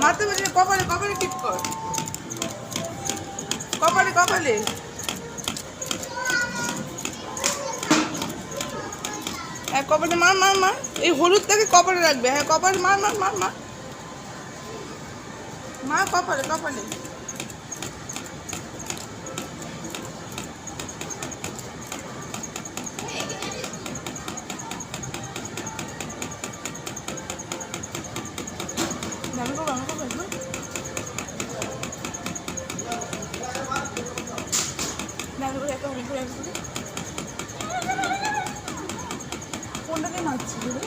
মারতে পারছি না, কপালে কপালে টিপ কর, কপালে কপালে। হ্যাঁ কপালে মার মার মার, এই হলুদটাকে কপালে রাখবে। হ্যাঁ কপালে মার মার মার মার মার, কপালে কপালে। কোনটাকে মারছি রে?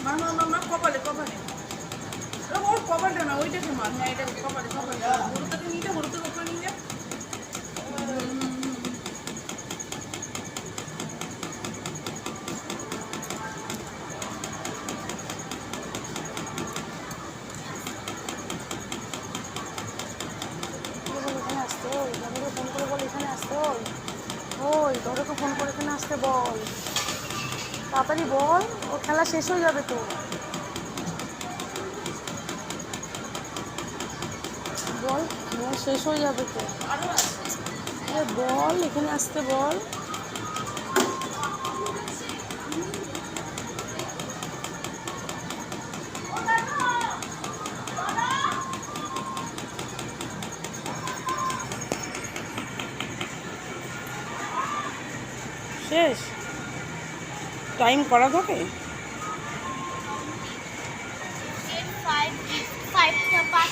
মার মার মার মার, কপালে কপালে। ওর কপালটা না, ওইটাকে মার। হ্যাঁ এটা কপালে কপালে। হলুদটাকে নিয়ে যা, হলুদটাকে উপরে নিয়ে যা। এখানে আসতে, ওই দাদুকে ফোন করে বল এখানে আসতে। ওই দাদুকে ফোন করে এখানে আসতে বল, তাড়াতাড়ি বল, ওর খেলা শেষ হয়ে যাবে তো। বল বল, শেষ হয়ে যাবে তো। বল এখানে আসতে বল। শেষ টাইম করা থাকে। 5 5 5